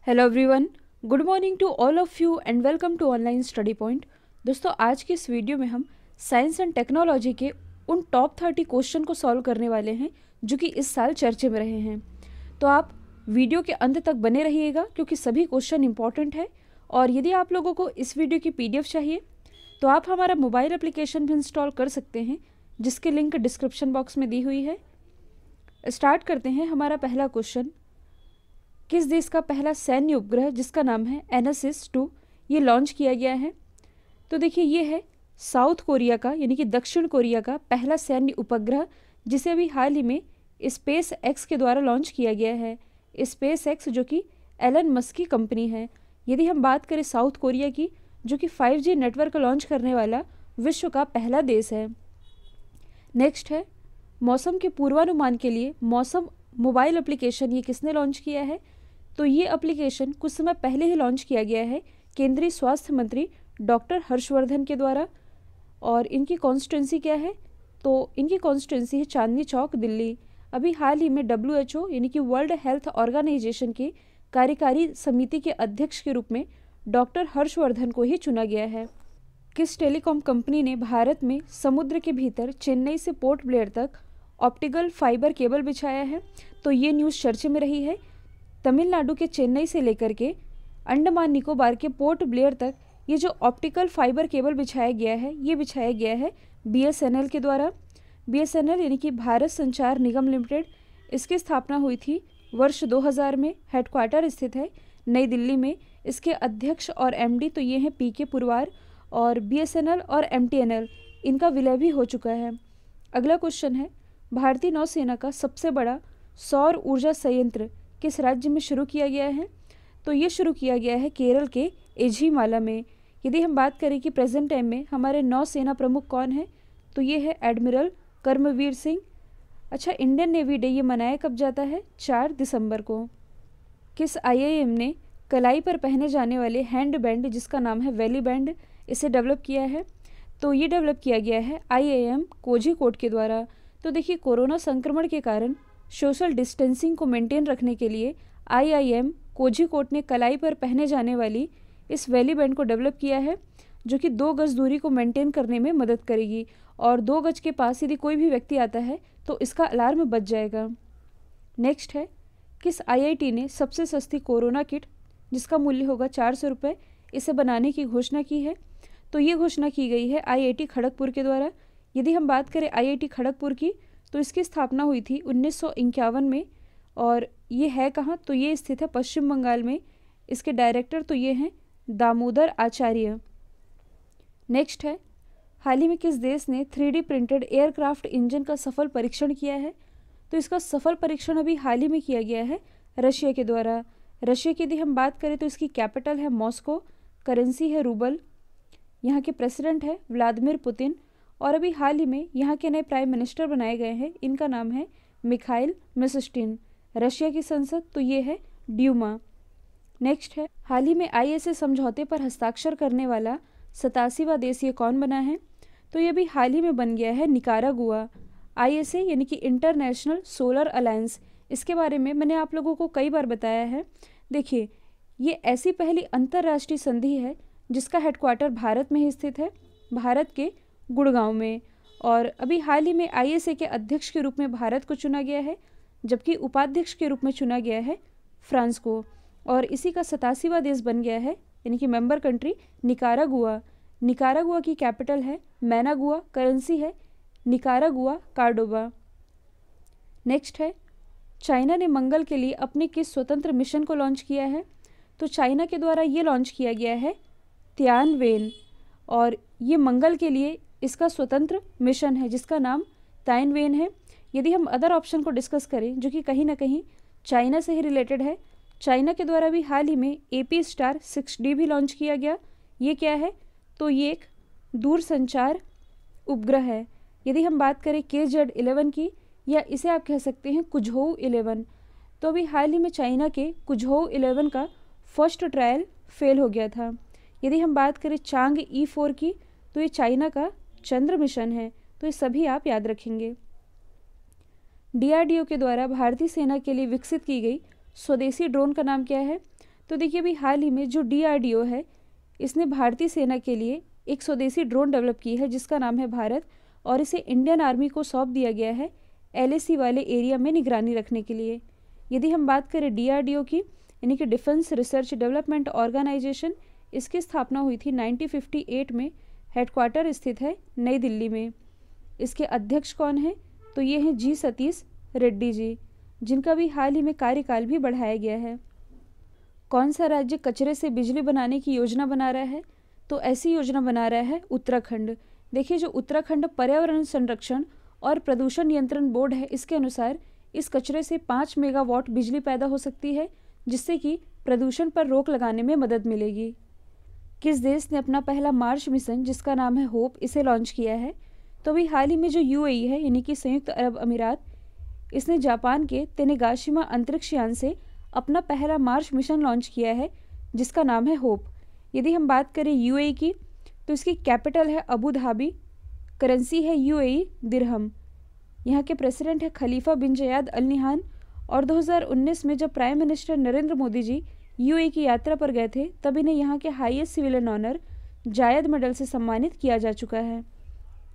Hello everyone, good morning to all of you and welcome to online study point. दोस्तों, आज की इस video में हम साइंस एंड टेक्नोलॉजी के उन टॉप 30 क्वेश्चन को सॉल्व करने वाले हैं जो कि इस साल चर्चे में रहे हैं। तो आप वीडियो के अंत तक बने रहिएगा क्योंकि सभी क्वेश्चन इंपॉर्टेंट है। और यदि आप लोगों को इस वीडियो की PDF चाहिए तो आप हमारा मोबाइल एप्लीकेशन भी इंस्टॉल कर सकते हैं, जिसकी लिंक डिस्क्रिप्शन बॉक्स में दी हुई है। स्टार्ट करते हैं। हमारा पहला क्वेश्चन, किस देश का पहला सैन्य उपग्रह जिसका नाम है NSS-2 ये लॉन्च किया गया है? तो देखिए, ये है साउथ कोरिया का यानी कि दक्षिण कोरिया का पहला सैन्य उपग्रह, जिसे अभी हाल ही में स्पेस एक्स के द्वारा लॉन्च किया गया है। स्पेस एक्स जो कि एलन मस्क की कंपनी है। यदि हम बात करें साउथ कोरिया की, जो कि 5G नेटवर्क लॉन्च करने वाला विश्व का पहला देश है। नेक्स्ट है, मौसम के पूर्वानुमान के लिए मौसम मोबाइल एप्लीकेशन ये किसने लॉन्च किया है? तो ये एप्लीकेशन कुछ समय पहले ही लॉन्च किया गया है केंद्रीय स्वास्थ्य मंत्री डॉक्टर हर्षवर्धन के द्वारा। और इनकी कॉन्स्टिट्यूंसी क्या है? तो इनकी कॉन्स्टिट्यूंसी है चांदनी चौक, दिल्ली। अभी हाल ही में WHO यानी कि वर्ल्ड हेल्थ ऑर्गेनाइजेशन की कार्यकारी समिति के अध्यक्ष के रूप में डॉक्टर हर्षवर्धन को ही चुना गया है। किस टेलीकॉम कंपनी ने भारत में समुद्र के भीतर चेन्नई से पोर्ट ब्लेयर तक ऑप्टिकल फाइबर केबल बिछाया है? तो ये न्यूज़ चर्चे में रही है। तमिलनाडु के चेन्नई से लेकर के अंडमान निकोबार के पोर्ट ब्लेयर तक ये जो ऑप्टिकल फाइबर केबल बिछाया गया है, ये बिछाया गया है BSNL के द्वारा। BSNL यानी कि भारत संचार निगम लिमिटेड, इसकी स्थापना हुई थी वर्ष 2000 में। हेडक्वार्टर स्थित है नई दिल्ली में। इसके अध्यक्ष और MD तो ये हैं PK पुरवार। और BSNL और MTNL इनका विलय भी हो चुका है। अगला क्वेश्चन है, भारतीय नौसेना का सबसे बड़ा सौर ऊर्जा संयंत्र किस राज्य में शुरू किया गया है? तो ये शुरू किया गया है केरल के एझीमाला में। यदि हम बात करें कि प्रेजेंट टाइम में हमारे नौसेना प्रमुख कौन है, तो ये है एडमिरल कर्मवीर सिंह। अच्छा, इंडियन नेवी डे ये मनाया कब जाता है? 4 दिसंबर को। किस IIM ने कलाई पर पहने जाने वाले हैंड बैंड जिसका नाम है वैली बैंड, इसे डेवलप किया है? तो ये डेवलप किया गया है IIM कोझीकोड के द्वारा। तो देखिए, कोरोना संक्रमण के कारण सोशल डिस्टेंसिंग को मेंटेन रखने के लिए IIM कोझीकोड ने कलाई पर पहने जाने वाली इस वैली बैंड को डेवलप किया है, जो कि 2 गज दूरी को मेंटेन करने में मदद करेगी। और 2 गज के पास यदि कोई भी व्यक्ति आता है तो इसका अलार्म बज जाएगा। नेक्स्ट है, किस IIT ने सबसे सस्ती कोरोना किट जिसका मूल्य होगा 400 रुपये, इसे बनाने की घोषणा की है? तो ये घोषणा की गई है IIT खड़गपुर के द्वारा। यदि हम बात करें IIT खड़गपुर की, तो इसकी स्थापना हुई थी 1951 में। और ये है कहाँ? तो ये स्थित है पश्चिम बंगाल में। इसके डायरेक्टर तो ये हैं दामोदर आचार्य। नेक्स्ट है, हाल ही में किस देश ने 3D प्रिंटेड एयरक्राफ्ट इंजन का सफल परीक्षण किया है? तो इसका सफल परीक्षण अभी हाल ही में किया गया है रशिया के द्वारा। रशिया की यदि हम बात करें तो इसकी कैपिटल है मॉस्को, करेंसी है रूबल, यहाँ के प्रेसिडेंट है व्लादिमीर पुतिन। और अभी हाल ही में यहाँ के नए प्राइम मिनिस्टर बनाए गए हैं, इनका नाम है मिखाइल मिशस्टिन। रशिया की संसद तो ये है ड्यूमा। नेक्स्ट है, हाल ही में ISA समझौते पर हस्ताक्षर करने वाला 87वां देश ये कौन बना है? तो ये भी हाल ही में बन गया है निकारागुआ। ISA यानी कि इंटरनेशनल सोलर अलायंस, इसके बारे में मैंने आप लोगों को कई बार बताया है। देखिए, ये ऐसी पहली अंतर्राष्ट्रीय संधि है जिसका हेडक्वार्टर भारत में ही स्थित है, भारत के गुड़गांव में। और अभी हाल ही में ISA के अध्यक्ष के रूप में भारत को चुना गया है, जबकि उपाध्यक्ष के रूप में चुना गया है फ्रांस को। और इसी का 87वां देश बन गया है यानी कि मेंबर कंट्री निकारागुआ। निकारागुआ की कैपिटल है मैनागुआ, करेंसी है निकारागुआ कार्डोबा। नेक्स्ट है, चाइना ने मंगल के लिए अपने किस स्वतंत्र मिशन को लॉन्च किया है? तो चाइना के द्वारा ये लॉन्च किया गया है तियानवेन। और ये मंगल के लिए इसका स्वतंत्र मिशन है जिसका नाम ताइनवेन है। यदि हम अदर ऑप्शन को डिस्कस करें जो कि कहीं ना कहीं चाइना से ही रिलेटेड है, चाइना के द्वारा भी हाल ही में AP-6D भी लॉन्च किया गया। ये क्या है? तो ये एक दूरसंचार उपग्रह है। यदि हम बात करें KZ-11 की, या इसे आप कह सकते हैं कुझोउ 11, तो अभी हाल ही में चाइना के कुझोउ 11 का फर्स्ट ट्रायल फेल हो गया था। यदि हम बात करें चांग E4 की, तो ये चाइना का चंद्र मिशन है। तो ये सभी आप याद रखेंगे। DRDO के द्वारा भारतीय सेना के लिए विकसित की गई स्वदेशी ड्रोन का नाम क्या है? तो देखिए अभी हाल ही में जो DRDO है, इसने भारतीय सेना के लिए एक स्वदेशी ड्रोन डेवलप की है जिसका नाम है भारत, और इसे इंडियन आर्मी को सौंप दिया गया है LAC वाले एरिया में निगरानी रखने के लिए। यदि हम बात करें DRDO की, यानी कि डिफेंस रिसर्च डेवलपमेंट ऑर्गेनाइजेशन, इसकी स्थापना हुई थी 1958 में। हेडक्वार्टर स्थित है नई दिल्ली में। इसके अध्यक्ष कौन है? तो ये हैं जी सतीश रेड्डी जी, जिनका भी हाल ही में कार्यकाल भी बढ़ाया गया है। कौन सा राज्य कचरे से बिजली बनाने की योजना बना रहा है? तो ऐसी योजना बना रहा है उत्तराखंड। देखिए जो उत्तराखंड पर्यावरण संरक्षण और प्रदूषण नियंत्रण बोर्ड है, इसके अनुसार इस कचरे से 5 मेगावाट बिजली पैदा हो सकती है, जिससे कि प्रदूषण पर रोक लगाने में मदद मिलेगी। किस देश ने अपना पहला मार्स मिशन, जिसका नाम है होप, इसे लॉन्च किया है? तो अभी हाल ही में जो UAE है, यानी कि संयुक्त अरब अमीरात, इसने जापान के तेनेगाशिमा अंतरिक्ष यान से अपना पहला मार्स मिशन लॉन्च किया है, जिसका नाम है होप। यदि हम बात करें UAE की, तो इसकी कैपिटल है अबू धाबी, करेंसी है UAE दिरहम। यहाँ के प्रेसिडेंट है खलीफा बिन जयाद अल निहान, और 2019 में जब prime minister Narendra Modi ji UAE की यात्रा पर गए थे, तब इन्हें यहाँ के हाईएस्ट सिविलियन ऑनर जायद मेडल से सम्मानित किया जा चुका है।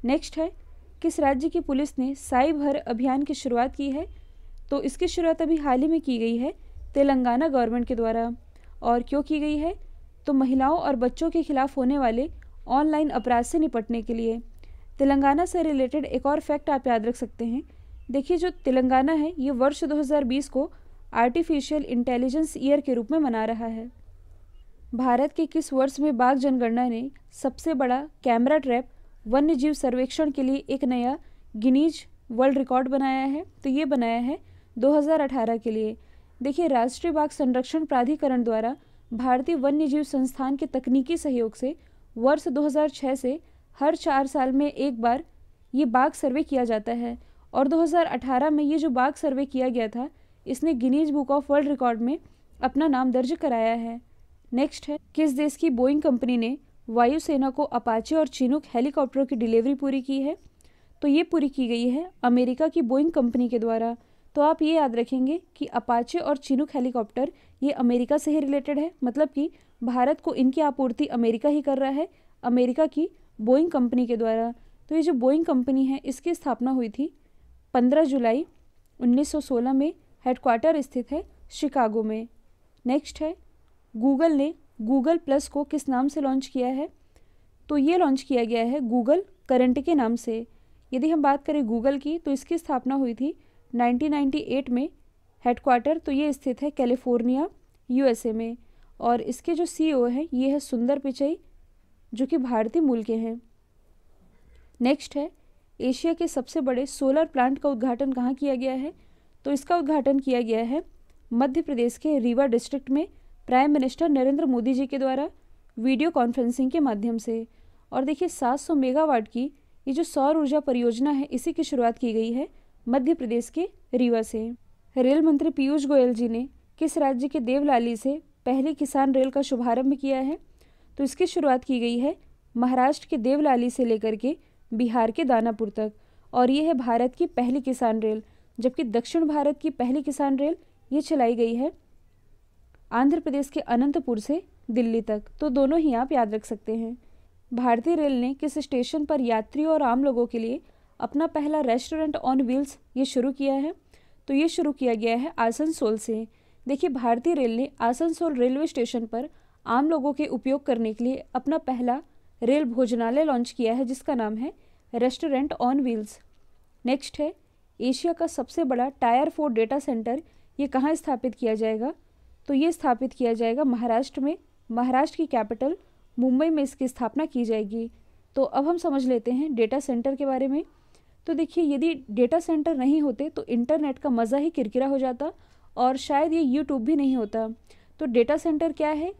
नेक्स्ट है, किस राज्य की पुलिस ने साई भर अभियान की शुरुआत की है? तो इसकी शुरुआत अभी हाल ही में की गई है तेलंगाना गवर्नमेंट के द्वारा। और क्यों की गई है? तो महिलाओं और बच्चों के खिलाफ होने वाले ऑनलाइन अपराध से निपटने के लिए। तेलंगाना से रिलेटेड एक और फैक्ट आप याद रख सकते हैं। देखिए जो तेलंगाना है, ये वर्ष 2020 को आर्टिफिशियल इंटेलिजेंस ईयर के रूप में मना रहा है। भारत के किस वर्ष में बाघ जनगणना ने सबसे बड़ा कैमरा ट्रैप वन्य जीव सर्वेक्षण के लिए एक नया गिनीज वर्ल्ड रिकॉर्ड बनाया है? तो ये बनाया है 2018 के लिए। देखिए राष्ट्रीय बाघ संरक्षण प्राधिकरण द्वारा भारतीय वन्य जीव संस्थान के तकनीकी सहयोग से वर्ष 2006 से हर 4 साल में एक बार ये बाघ सर्वे किया जाता है, और 2018 में ये जो बाघ सर्वे किया गया था, इसने Guinness book of world record में अपना नाम दर्ज कराया है। नेक्स्ट है, किस देश की बोइंग कंपनी ने वायुसेना को अपाचे और चिनूक हेलीकॉप्टरों की डिलीवरी पूरी की है? तो ये पूरी की गई है अमेरिका की बोइंग कंपनी के द्वारा। तो आप ये याद रखेंगे कि अपाचे और चिनूक हेलीकॉप्टर ये अमेरिका से ही रिलेटेड है, मतलब कि भारत को इनकी आपूर्ति अमेरिका ही कर रहा है, अमेरिका की बोइंग कंपनी के द्वारा। तो ये जो बोइंग कंपनी है, इसकी स्थापना हुई थी 15 जुलाई 1916 में। हेडक्वार्टर स्थित है शिकागो में। नेक्स्ट है, गूगल ने गूगल प्लस को किस नाम से लॉन्च किया है? तो ये लॉन्च किया गया है गूगल करंट के नाम से। यदि हम बात करें गूगल की, तो इसकी स्थापना हुई थी 1998 में। हेडक्वार्टर तो ये स्थित है कैलिफोर्निया USA में, और इसके जो CEO हैं ये है सुंदर पिचई, जो कि भारतीय मूल के हैं। नेक्स्ट है, एशिया के सबसे बड़े सोलर प्लांट का उद्घाटन कहाँ किया गया है? तो इसका उद्घाटन किया गया है मध्य प्रदेश के रीवा डिस्ट्रिक्ट में प्राइम मिनिस्टर नरेंद्र मोदी जी के द्वारा वीडियो कॉन्फ्रेंसिंग के माध्यम से। और देखिए 700 मेगावाट की ये जो सौर ऊर्जा परियोजना है, इसी की शुरुआत की गई है मध्य प्रदेश के रीवा से। रेल मंत्री पीयूष गोयल जी ने किस राज्य के देवलाली से पहली किसान रेल का शुभारंभ किया है? तो इसकी शुरुआत की गई है महाराष्ट्र के देवलाली से लेकर के बिहार के दानापुर तक, और ये है भारत की पहली किसान रेल। जबकि दक्षिण भारत की पहली किसान रेल ये चलाई गई है आंध्र प्रदेश के अनंतपुर से दिल्ली तक। तो दोनों ही आप याद रख सकते हैं। भारतीय रेल ने किस स्टेशन पर यात्रियों और आम लोगों के लिए अपना पहला रेस्टोरेंट ऑन व्हील्स ये शुरू किया है? तो ये शुरू किया गया है आसनसोल से। देखिए भारतीय रेल ने आसनसोल रेलवे स्टेशन पर आम लोगों के उपयोग करने के लिए अपना पहला रेल भोजनालय लॉन्च किया है, जिसका नाम है रेस्टोरेंट ऑन व्हील्स। नेक्स्ट है, एशिया का सबसे बड़ा टायर 4 डेटा सेंटर ये कहाँ स्थापित किया जाएगा? तो ये स्थापित किया जाएगा महाराष्ट्र में। महाराष्ट्र की कैपिटल मुंबई में इसकी स्थापना की जाएगी। तो अब हम समझ लेते हैं डेटा सेंटर के बारे में। तो देखिए यदि डेटा सेंटर नहीं होते तो इंटरनेट का मज़ा ही किरकिरा हो जाता, और शायद ये यूट्यूब भी नहीं होता। तो डेटा सेंटर क्या है?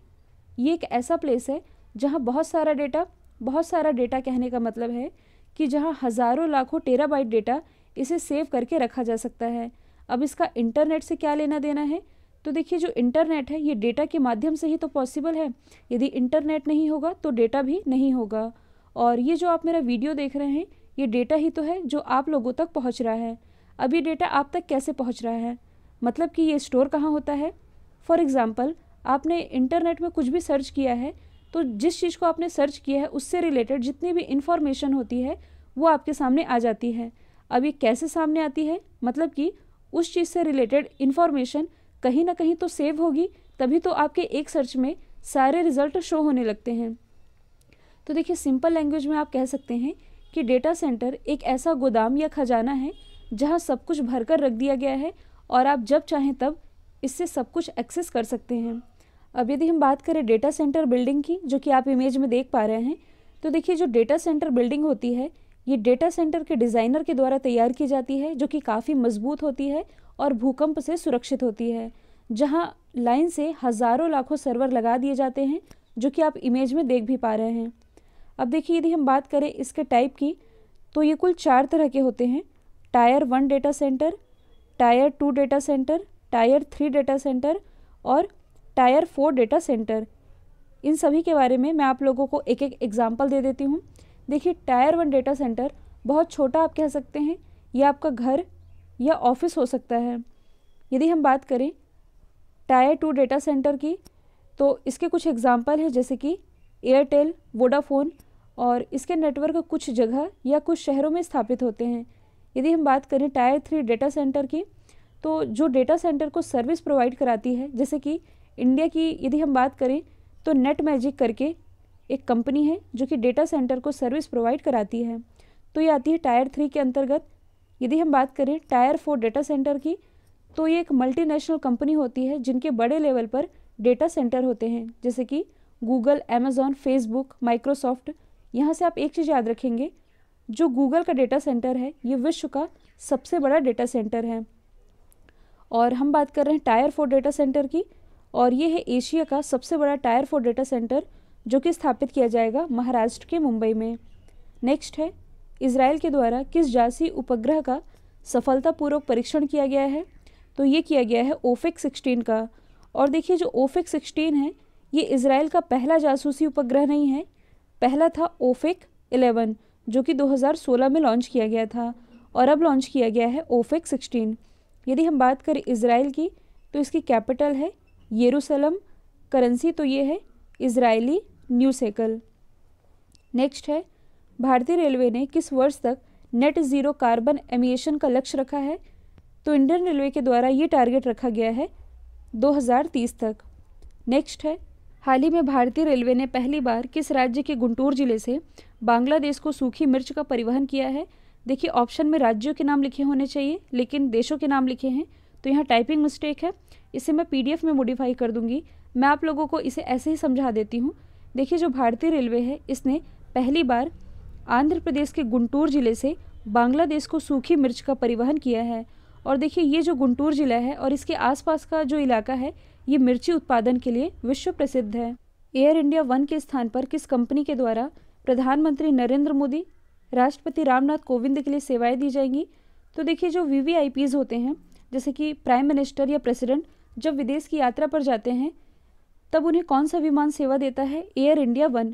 ये एक ऐसा प्लेस है जहाँ बहुत सारा डेटा कहने का मतलब है कि जहाँ हज़ारों लाखों टेराबाइट डेटा इसे सेव करके रखा जा सकता है। अब इसका इंटरनेट से क्या लेना देना है? तो देखिए जो इंटरनेट है ये डेटा के माध्यम से ही तो पॉसिबल है। यदि इंटरनेट नहीं होगा तो डेटा भी नहीं होगा। और ये जो आप मेरा वीडियो देख रहे हैं ये डेटा ही तो है जो आप लोगों तक पहुंच रहा है। अब ये डेटा आप तक कैसे पहुंच रहा है? मतलब कि ये स्टोर कहाँ होता है? फॉर एग्ज़ाम्पल आपने इंटरनेट में कुछ भी सर्च किया है तो जिस चीज़ को आपने सर्च किया है उससे रिलेटेड जितनी भी इंफॉर्मेशन होती है वो आपके सामने आ जाती है। अब ये कैसे सामने आती है, मतलब कि उस चीज़ से रिलेटेड इंफॉर्मेशन कहीं ना कहीं तो सेव होगी, तभी तो आपके एक सर्च में सारे रिजल्ट शो होने लगते हैं। तो देखिए सिंपल लैंग्वेज में आप कह सकते हैं कि डेटा सेंटर एक ऐसा गोदाम या खजाना है जहां सब कुछ भरकर रख दिया गया है और आप जब चाहें तब इससे सब कुछ एक्सेस कर सकते हैं। अब यदि हम बात करें डेटा सेंटर बिल्डिंग की, जो कि आप इमेज में देख पा रहे हैं, तो देखिए जो डेटा सेंटर बिल्डिंग होती है ये डेटा सेंटर के डिज़ाइनर के द्वारा तैयार की जाती है, जो कि काफ़ी मजबूत होती है और भूकंप से सुरक्षित होती है, जहाँ लाइन से हज़ारों लाखों सर्वर लगा दिए जाते हैं, जो कि आप इमेज में देख भी पा रहे हैं। अब देखिए यदि हम बात करें इसके टाइप की, तो ये कुल 4 तरह के होते हैं। Tyre 1 data centre, tyre 2 data centre, tyre 3 data centre और टायर 4 डेटा सेंटर। इन सभी के बारे में मैं आप लोगों को एक एक एग्जाम्पल दे देती हूँ। देखिए टायर 1 डेटा सेंटर बहुत छोटा आप कह सकते हैं, यह आपका घर या ऑफिस हो सकता है। यदि हम बात करें टायर 2 डेटा सेंटर की, तो इसके कुछ एग्जाम्पल हैं, जैसे कि एयरटेल, वोडाफोन, और इसके नेटवर्क कुछ जगह या कुछ शहरों में स्थापित होते हैं। यदि हम बात करें टायर 3 डेटा सेंटर की, तो जो डेटा सेंटर को सर्विस प्रोवाइड कराती है, जैसे कि इंडिया की यदि हम बात करें तो नेट मैजिक करके एक कंपनी है जो कि डेटा सेंटर को सर्विस प्रोवाइड कराती है, तो ये आती है टायर 3 के अंतर्गत। यदि हम बात करें टायर 4 डेटा सेंटर की, तो ये एक मल्टीनेशनल कंपनी होती है जिनके बड़े लेवल पर डेटा सेंटर होते हैं, जैसे कि गूगल, अमेज़ॉन, फेसबुक, माइक्रोसॉफ्ट। यहाँ से आप एक चीज़ याद रखेंगे, जो गूगल का डेटा सेंटर है ये विश्व का सबसे बड़ा डेटा सेंटर है। और हम बात कर रहे हैं टायर 4 डेटा सेंटर की, और ये है एशिया का सबसे बड़ा टायर 4 डेटा सेंटर, जो कि स्थापित किया जाएगा महाराष्ट्र के मुंबई में। नेक्स्ट है इजराइल के द्वारा किस जासूसी उपग्रह का सफलतापूर्वक परीक्षण किया गया है, तो ये किया गया है ओफेक 16 का। और देखिए जो ओफेक 16 है ये इजराइल का पहला जासूसी उपग्रह नहीं है, पहला था ओफेक 11 जो कि 2016 में लॉन्च किया गया था, और अब लॉन्च किया गया है ओफेक 16। यदि हम बात करें इजराइल की, तो इसकी कैपिटल है यरूशलेम, करेंसी तो ये है इजरायली न्यू शेकल। नेक्स्ट है भारतीय रेलवे ने किस वर्ष तक नेट ज़ीरो कार्बन एमिशन का लक्ष्य रखा है, तो इंडियन रेलवे के द्वारा ये टारगेट रखा गया है 2030 तक। नेक्स्ट है हाल ही में भारतीय रेलवे ने पहली बार किस राज्य के गुंटूर जिले से बांग्लादेश को सूखी मिर्च का परिवहन किया है। देखिए ऑप्शन में राज्यों के नाम लिखे होने चाहिए, लेकिन देशों के नाम लिखे हैं, तो यहाँ टाइपिंग मिस्टेक है, इसे मैं PDF में मॉडिफाई कर दूंगी। मैं आप लोगों को इसे ऐसे ही समझा देती हूँ। देखिए जो भारतीय रेलवे है इसने पहली बार आंध्र प्रदेश के गुंटूर जिले से बांग्लादेश को सूखी मिर्च का परिवहन किया है। और देखिए ये जो गुंटूर जिला है और इसके आसपास का जो इलाका है ये मिर्ची उत्पादन के लिए विश्व प्रसिद्ध है। एयर इंडिया 1 के स्थान पर किस कंपनी के द्वारा प्रधानमंत्री नरेंद्र मोदी, राष्ट्रपति रामनाथ कोविंद के लिए सेवाएं दी जाएंगी, तो देखिए जो VVIPs होते हैं, जैसे कि प्राइम मिनिस्टर या प्रेसिडेंट जब विदेश की यात्रा पर जाते हैं तब उन्हें कौन सा विमान सेवा देता है, एयर इंडिया 1।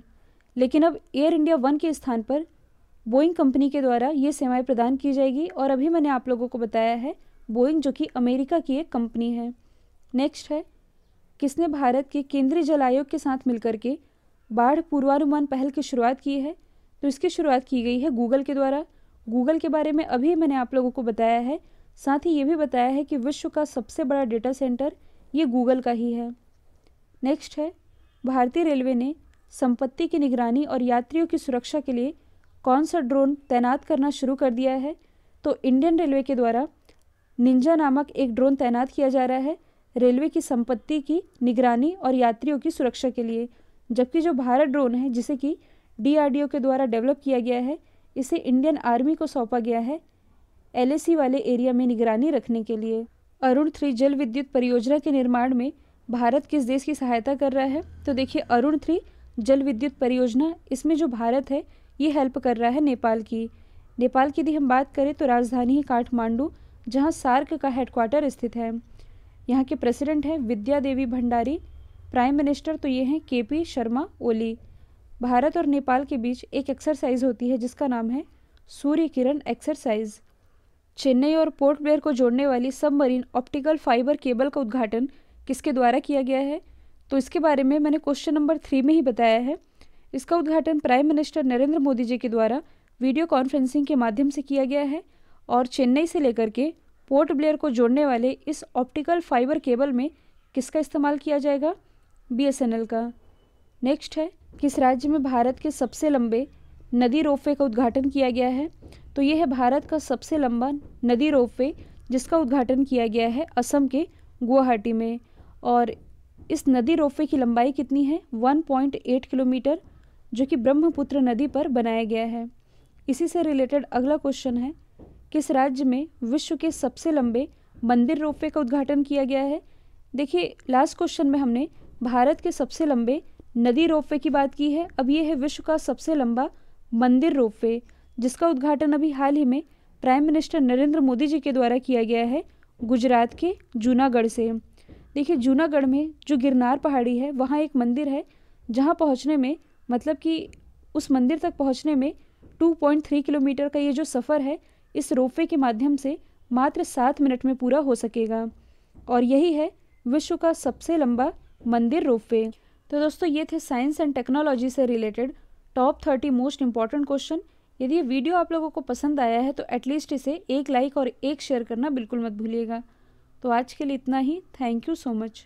लेकिन अब एयर इंडिया 1 के स्थान पर बोइंग कंपनी के द्वारा ये सेवाएं प्रदान की जाएगी, और अभी मैंने आप लोगों को बताया है बोइंग जो कि अमेरिका की एक कंपनी है। नेक्स्ट है किसने भारत के केंद्रीय जल आयोग के साथ मिलकर के बाढ़ पूर्वानुमान पहल की शुरुआत की है, तो इसकी शुरुआत की गई है गूगल के द्वारा। गूगल के बारे में अभी मैंने आप लोगों को बताया है, साथ ही ये भी बताया है कि विश्व का सबसे बड़ा डेटा सेंटर ये गूगल का ही है। नेक्स्ट है भारतीय रेलवे ने संपत्ति की निगरानी और यात्रियों की सुरक्षा के लिए कौन सा ड्रोन तैनात करना शुरू कर दिया है, तो इंडियन रेलवे के द्वारा निंजा नामक एक ड्रोन तैनात किया जा रहा है रेलवे की संपत्ति की निगरानी और यात्रियों की सुरक्षा के लिए। जबकि जो भारत ड्रोन है जिसे कि DRDO के द्वारा डेवलप किया गया है, इसे इंडियन आर्मी को सौंपा गया है LAC वाले एरिया में निगरानी रखने के लिए। अरुण 3 जल विद्युत परियोजना के निर्माण में भारत किस देश की सहायता कर रहा है, तो देखिए अरुण 3 जल विद्युत परियोजना, इसमें जो भारत है ये हेल्प कर रहा है नेपाल की। नेपाल की यदि हम बात करें तो राजधानी है काठमांडू, जहाँ सार्क का हेडक्वार्टर स्थित है। यहाँ के प्रेसिडेंट हैं विद्या देवी भंडारी, प्राइम मिनिस्टर तो ये हैं KP शर्मा ओली। भारत और नेपाल के बीच एक एक्सरसाइज होती है जिसका नाम है सूर्य किरण एक्सरसाइज। चेन्नई और पोर्ट ब्लेयर को जोड़ने वाली सबमरीन ऑप्टिकल फाइबर केबल का उद्घाटन किसके द्वारा किया गया है, तो इसके बारे में मैंने क्वेश्चन नंबर 3 में ही बताया है। इसका उद्घाटन प्राइम मिनिस्टर नरेंद्र मोदी जी के द्वारा वीडियो कॉन्फ्रेंसिंग के माध्यम से किया गया है और चेन्नई से लेकर के पोर्ट ब्लेयर को जोड़ने वाले इस ऑप्टिकल फाइबर केबल में किसका इस्तेमाल किया जाएगा? BSNL का। नेक्स्ट है, किस राज्य में भारत के सबसे लंबे नदी रोपवे का उद्घाटन किया गया है? तो ये है भारत का सबसे लंबा नदी रोपवे जिसका उद्घाटन किया गया है असम के गुवाहाटी में। और इस नदी रोपवे की लंबाई कितनी है? 1.8 किलोमीटर, जो कि ब्रह्मपुत्र नदी पर बनाया गया है। इसी से रिलेटेड अगला क्वेश्चन है, किस राज्य में विश्व के सबसे लंबे मंदिर रोपवे का उद्घाटन किया गया है? देखिए, लास्ट क्वेश्चन में हमने भारत के सबसे लंबे नदी रोपवे की बात की है, अब ये है विश्व का सबसे लंबा मंदिर रोपवे जिसका उद्घाटन अभी हाल ही में प्राइम मिनिस्टर नरेंद्र मोदी जी के द्वारा किया गया है गुजरात के जूनागढ़ से। देखिए, जूनागढ़ में जो गिरनार पहाड़ी है वहाँ एक मंदिर है जहाँ पहुँचने में, मतलब कि उस मंदिर तक पहुँचने में 2.3 किलोमीटर का ये जो सफ़र है इस रोपवे के माध्यम से मात्र 7 मिनट में पूरा हो सकेगा और यही है विश्व का सबसे लंबा मंदिर रोपवे। तो दोस्तों, ये थे साइंस एंड टेक्नोलॉजी से related top 30 most important question. यदि ये वीडियो आप लोगों को पसंद आया है तो एटलीस्ट इसे एक लाइक और एक शेयर करना बिल्कुल मत भूलिएगा। तो आज के लिए इतना ही। Thank you so much.